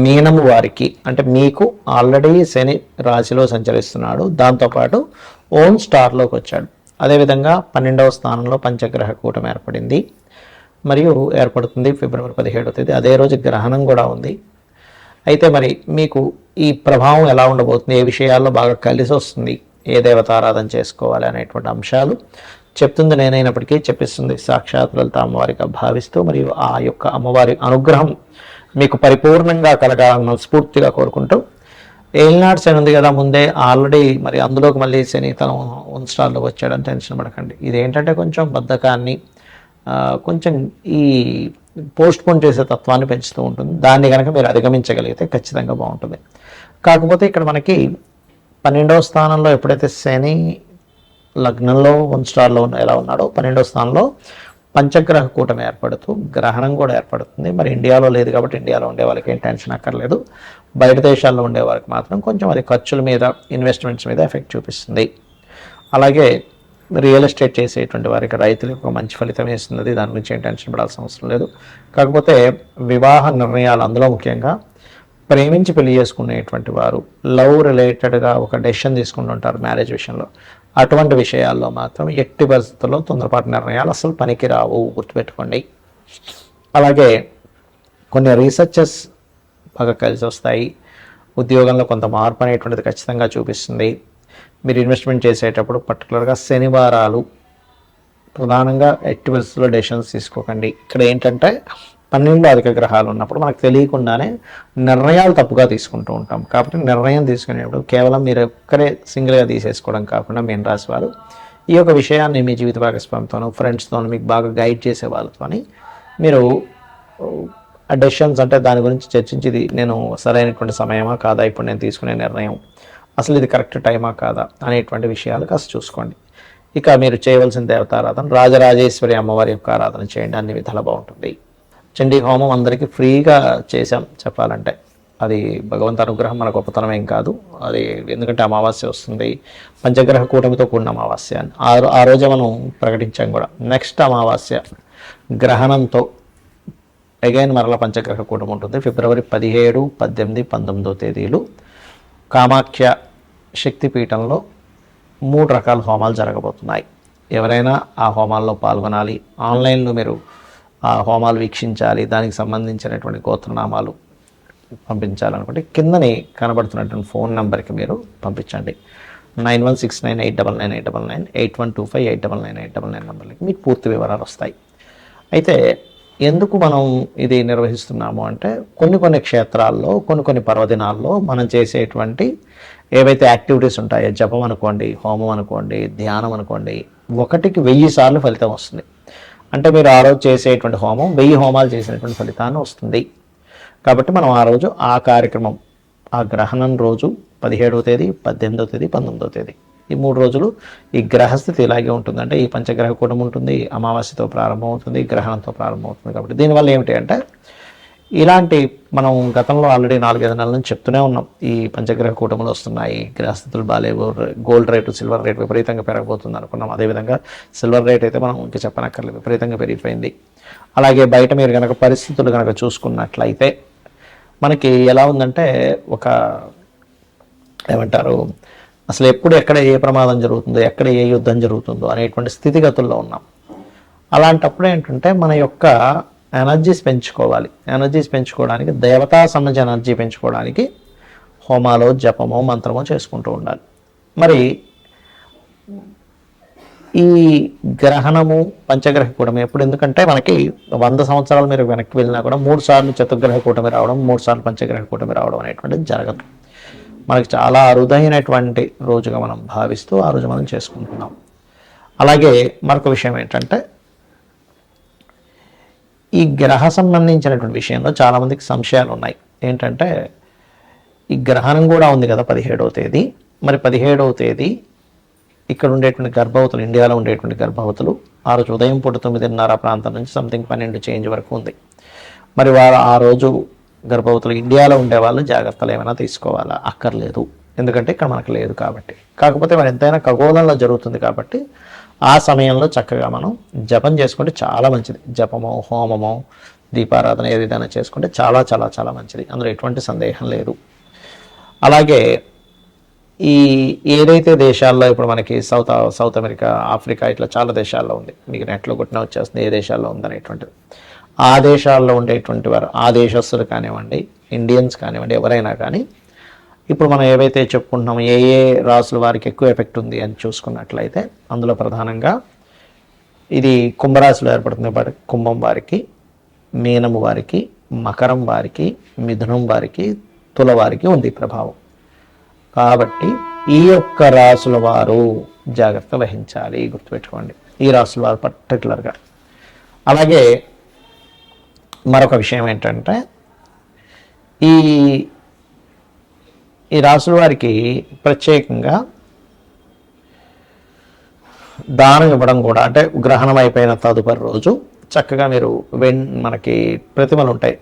మీనము వారికి అంటే మీకు ఆల్రెడీ శని రాశిలో సంచరిస్తున్నాడు, దాంతోపాటు ఓన్ స్టార్లోకి వచ్చాడు. అదేవిధంగా 12వ స్థానంలో పంచగ్రహ కూటమి ఏర్పడింది మరియు ఏర్పడుతుంది ఫిబ్రవరి 17వ తేదీ. అదే రోజు గ్రహణం కూడా ఉంది. అయితే మరి మీకు ఈ ప్రభావం ఎలా ఉండబోతుంది, ఏ విషయాల్లో బాగా కలిసి వస్తుంది, ఏ దేవతారాధన చేసుకోవాలి అనేటువంటి అంశాలు చెప్తుంది నేనైనప్పటికీ చెప్పిస్తుంది సాక్షాత్ లలిత అమ్మవారిగా భావిస్తూ, మరియు ఆ యొక్క అమ్మవారి అనుగ్రహం మీకు పరిపూర్ణంగా కలగాలని మనస్ఫూర్తిగా కోరుకుంటూ, ఏలినాడు శని ఉంది కదా ముందే ఆల్రెడీ, మరి అందులోకి మళ్ళీ శని తన ఓన్ స్టార్లోకి వచ్చాడని టెన్షన్ పడకండి. ఇదేంటంటే కొంచెం బద్ధకాన్ని, కొంచెం ఈ పోస్ట్ పోన్ చేసే తత్వాన్ని పెంచుతూ ఉంటుంది. దాన్ని కనుక మీరు అధిగమించగలిగితే ఖచ్చితంగా బాగుంటుంది. కాకపోతే ఇక్కడ మనకి 12వ స్థానంలో ఎప్పుడైతే శని లగ్నంలో వన్ స్టార్లో ఎలా ఉన్నాడో, 12వ స్థానంలో పంచగ్రహ కూటమి ఏర్పడుతూ గ్రహణం కూడా ఏర్పడుతుంది. మరి ఇండియాలో లేదు కాబట్టి ఇండియాలో ఉండే వాళ్ళకి ఏం టెన్షన్ అక్కర్లేదు. బయట దేశాల్లో ఉండే వారికి మాత్రం కొంచెం అది ఖర్చుల మీద, ఇన్వెస్ట్మెంట్స్ మీద ఎఫెక్ట్ చూపిస్తుంది. అలాగే రియల్ ఎస్టేట్ చేసేటువంటి వారికి, రైతులకు ఒక మంచి ఫలితం ఇస్తుంది. దాని గురించి ఏం టెన్షన్ పడాల్సిన అవసరం లేదు. కాకపోతే వివాహ నిర్ణయాలు, అందులో ముఖ్యంగా ప్రేమించి పెళ్లి చేసుకునేటువంటి వారు లవ్ రిలేటెడ్గా ఒక డెసిషన్ తీసుకుంటుంటారు మ్యారేజ్ విషయంలో. అటువంటి విషయాల్లో మాత్రం ఎట్టి పరిస్థితుల్లో తొందరపాటు నిర్ణయాలు అసలు పనికి రావు, గుర్తుపెట్టుకోండి. అలాగే కొన్ని రీసెర్చెస్ బాగా కలిసి వస్తాయి. ఉద్యోగంలో కొంత మార్పు అనేటువంటిది ఖచ్చితంగా చూపిస్తుంది. మీరు ఇన్వెస్ట్మెంట్ చేసేటప్పుడు పర్టికులర్గా శనివారాలు ప్రధానంగా ఎట్టి పరిస్థితుల్లో డెసిషన్స్ తీసుకోకండి. ఇక్కడ ఏంటంటే 12లో అధిక గ్రహాలు ఉన్నప్పుడు మనకు తెలియకుండానే నిర్ణయాలు తప్పుగా తీసుకుంటూ ఉంటాం. కాబట్టి నిర్ణయం తీసుకునేప్పుడు కేవలం మీరు ఒక్కరే సింగిల్గా తీసేసుకోవడం కాకుండా, మీన రాశి వారు ఈ యొక్క విషయాన్ని మీ జీవిత భాగస్వామితోనూ, ఫ్రెండ్స్తోనూ, మీకు బాగా గైడ్ చేసే వాళ్ళతోని మీరు డెసిషన్స్, అంటే దాని గురించి చర్చించి ఇది నేను సరైనటువంటి సమయమా కాదా, ఇప్పుడు నేను తీసుకునే నిర్ణయం అసలు ఇది కరెక్ట్ టైమా కాదా అనేటువంటి విషయాలు కాస్త చూసుకోండి. ఇక మీరు చేయవలసిన దేవతారాధన రాజరాజేశ్వరి అమ్మవారి యొక్క ఆరాధన చేయండి, అన్ని విధాలా బాగుంటుంది. చండీ హోమం అందరికీ ఫ్రీగా చేసాం చెప్పాలంటే. అది భగవంతు అనుగ్రహం, మన గొప్పతనం ఏం కాదు అది. ఎందుకంటే అమావాస్య వస్తుంది, పంచగ్రహ కూటమితో కూడిన అమావాస్య అని ఆ రోజే మనం ప్రకటించాం కూడా. నెక్స్ట్ అమావాస్య గ్రహణంతో అగైన్ మరలా పంచగ్రహ కూటమి ఉంటుంది. ఫిబ్రవరి 17, 18, 19 తేదీలు కామాఖ్య శక్తిపీఠంలో 3 రకాల హోమాలు జరగబోతున్నాయి. ఎవరైనా ఆ హోమాల్లో పాల్గొనాలి, ఆన్లైన్లో మీరు ఆ హోమాలు వీక్షించాలి, దానికి సంబంధించినటువంటి గోత్రనామాలు పంపించాలనుకుంటే కిందని కనబడుతున్నటువంటి ఫోన్ నెంబర్కి మీరు పంపించండి. 9169899899 8125899899 నెంబర్లకి మీకు పూర్తి వివరాలు వస్తాయి. అయితే ఎందుకు మనం ఇది నిర్వహిస్తున్నాము అంటే, కొన్ని క్షేత్రాల్లో కొన్ని పర్వదినాల్లో మనం చేసేటువంటి ఏవైతే యాక్టివిటీస్ ఉంటాయో, జపం అనుకోండి, హోమం అనుకోండి, ధ్యానం అనుకోండి, 1కి 1000 సార్లు ఫలితం వస్తుంది. అంటే మీరు ఆ రోజు చేసేటువంటి హోమం 1000 హోమాలు చేసినటువంటి ఫలితాన్ని వస్తుంది. కాబట్టి మనం ఆ రోజు ఆ కార్యక్రమం, ఆ గ్రహణం రోజు 17వ తేదీ, 18వ తేదీ, 19వ తేదీ, ఈ 3 రోజులు ఈ గ్రహస్థితి ఇలాగే ఉంటుంది. అంటే ఈ పంచగ్రహ కూటమి ఉంటుంది, అమావాస్యతో ప్రారంభం అవుతుంది, గ్రహణంతో ప్రారంభం అవుతుంది. కాబట్టి దీనివల్ల ఏమిటి అంటే, ఇలాంటి మనం గతంలో ఆల్రెడీ 4-5 నెలల నుంచి చెప్తూనే ఉన్నాం, ఈ పంచగ్రహ కూటములు వస్తున్నాయి, గ్రహస్థితులు బాగాలేవు, గోల్డ్ రేటు, సిల్వర్ రేటు విపరీతంగా పెరగబోతుంది అనుకున్నాం. అదేవిధంగా సిల్వర్ రేట్ అయితే మనం ఇంకా చెప్పనక్కర్లేదు, విపరీతంగా పెరిగిపోయింది. అలాగే బయట మీరు కనుక పరిస్థితులు కనుక చూసుకున్నట్లయితే మనకి ఎలా ఉందంటే, ఒక ఏమంటారు, అసలు ఎప్పుడు ఎక్కడ ఏ ప్రమాదం జరుగుతుందో, ఎక్కడ ఏ యుద్ధం జరుగుతుందో అనేటువంటి స్థితిగతుల్లో ఉన్నాం. అలాంటప్పుడు ఏంటంటే మన యొక్క ఎనర్జీస్ పెంచుకోవాలి. ఎనర్జీస్ పెంచుకోవడానికి, దేవతా సంబంధించిన ఎనర్జీ పెంచుకోవడానికి హోమాలో, జపమో, మంత్రమో చేసుకుంటూ ఉండాలి. మరి ఈ గ్రహణము, పంచగ్రహ కూటమి ఎప్పుడు, ఎందుకంటే మనకి 100 సంవత్సరాలు మీరు వెనక్కి వెళ్ళినా కూడా 3 సార్లు చతుర్గ్రహ కూటమి రావడం, 3 సార్లు పంచగ్రహ కూటమి రావడం అనేటువంటిది జరగదు. మనకి చాలా అరుదైనటువంటి రోజుగా మనం భావిస్తూ ఆ రోజు మనం చేసుకుంటున్నాం. అలాగే మరొక విషయం ఏంటంటే, ఈ గ్రహ సంబంధించినటువంటి విషయంలో చాలామందికి సంశయాలు ఉన్నాయి. ఏంటంటే, ఈ గ్రహణం కూడా ఉంది కదా 17వ తేదీ. మరి 17వ తేదీ ఇక్కడ ఉండేటువంటి గర్భవతులు, ఇండియాలో ఉండేటువంటి గర్భవతులు ఆ రోజు ఉదయం పూట 9:30 ప్రాంతం నుంచి సంథింగ్ 12 చేంజ్ వరకు ఉంది. మరి వారు ఆ రోజు గర్భవతులు ఇండియాలో ఉండేవాళ్ళు జాగ్రత్తలు ఏమైనా తీసుకోవాలా? అక్కర్లేదు, ఎందుకంటే ఇక్కడ మనకు లేదు కాబట్టి. కాకపోతే మరి ఎంతైనా ఖగోళంలో జరుగుతుంది కాబట్టి ఆ సమయంలో చక్కగా మనం జపం చేసుకుంటే చాలా మంచిది. జపమో, హోమమో, దీపారాధన ఏదైనా చేసుకుంటే చాలా చాలా చాలా మంచిది, అందులో ఎటువంటి సందేహం లేదు. అలాగే ఈ ఏదైతే దేశాల్లో ఇప్పుడు మనకి సౌత్ అమెరికా, ఆఫ్రికా ఇట్లా చాలా దేశాల్లో ఉంది, మీకు నెట్లో కొట్టిన వచ్చేస్తుంది ఏ దేశాల్లో ఉందనేటువంటిది. ఆ దేశాల్లో ఉండేటువంటి వారు, ఆ దేశస్తులు కానివ్వండి, ఇండియన్స్ కానివ్వండి, ఎవరైనా కానీ ఇప్పుడు మనం ఏవైతే చెప్పుకుంటున్నామో ఏ ఏ రాసుల వారికి ఎక్కువ ఎఫెక్ట్ ఉంది అని చూసుకున్నట్లయితే అందులో ప్రధానంగా ఇది కుంభరాశిలో ఏర్పడుతుంది కాబట్టి కుంభం వారికి, మీనము వారికి, మకరం వారికి, మిథునం వారికి, తుల వారికి ఉంది ప్రభావం. కాబట్టి ఈ యొక్క రాసుల వారు జాగ్రత్త వహించాలి, గుర్తుపెట్టుకోండి ఈ రాసుల వారు పర్టికులర్గా. అలాగే మరొక విషయం ఏంటంటే ఈ ఈ రాసుల వారికి ప్రత్యేకంగా దానం ఇవ్వడం కూడా, అంటే గ్రహణం అయిపోయిన తదుపరి రోజు చక్కగా మీరు మనకి ప్రతిమలు ఉంటాయి,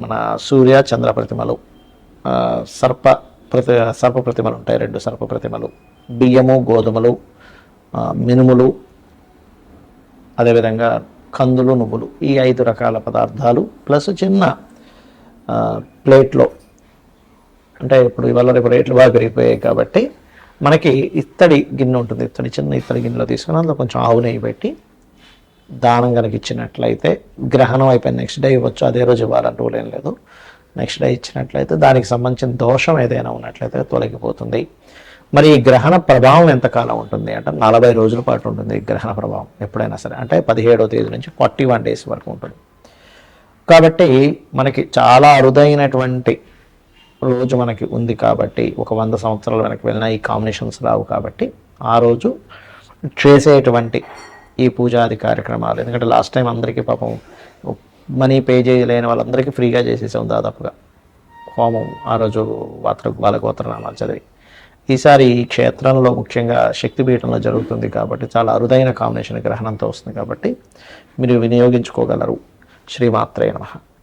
మన సూర్య చంద్ర ప్రతిమలు, సర్ప ప్రతిమలు ఉంటాయి, 2 సర్ప ప్రతిమలు, బియ్యము, గోధుమలు, మినుములు, అదేవిధంగా కందులు, నువ్వులు, ఈ 5 రకాల పదార్థాలు ప్లస్ చిన్న ప్లేట్లో, అంటే ఇప్పుడు ఇవాళ రేపు రేట్లు బాగా పెరిగిపోయాయి కాబట్టి మనకి ఇత్తడి గిన్నె ఉంటుంది, చిన్న ఇత్తడి గిన్నెలో తీసుకుని అందులో కొంచెం ఆవు నెయ్యి పెట్టి దానం కనుక ఇచ్చినట్లయితే, గ్రహణం అయిపోయిన నెక్స్ట్ డే ఇవ్వచ్చు, అదే రోజు ఇవ్వాలని రూల్ ఏం లేదు, నెక్స్ట్ డే ఇచ్చినట్లయితే దానికి సంబంధించిన దోషం ఏదైనా ఉన్నట్లయితే తొలగిపోతుంది. మరి ఈ గ్రహణ ప్రభావం ఎంతకాలం ఉంటుంది అంటే 40 రోజుల పాటు ఉంటుంది ఈ గ్రహణ ప్రభావం ఎప్పుడైనా సరే, అంటే 17వ తేదీ నుంచి 41 డేస్ వరకు ఉంటుంది. కాబట్టి మనకి చాలా అరుదైనటువంటి రోజు మనకి ఉంది కాబట్టి, ఒక 100 సంవత్సరాల వెనక్కి వెళ్ళినా ఈ కాంబినేషన్స్ రావు కాబట్టి ఆ రోజు చేసేటువంటి ఈ పూజాది కార్యక్రమాలు, ఎందుకంటే లాస్ట్ టైం అందరికీ పాపం మనీ పే చేయలేని వాళ్ళందరికీ ఫ్రీగా చేసేసాం దాదాపుగా హోమం ఆ రోజు వాళ్ళ గోత్రనామాలు చదివి. ఈసారి ఈ క్షేత్రంలో ముఖ్యంగా శక్తిపీఠంలో జరుగుతుంది కాబట్టి చాలా అరుదైన కాంబినేషన్ గ్రహణంతో వస్తుంది కాబట్టి మీరు వినియోగించుకోగలరు. శ్రీమాత్రే నమః.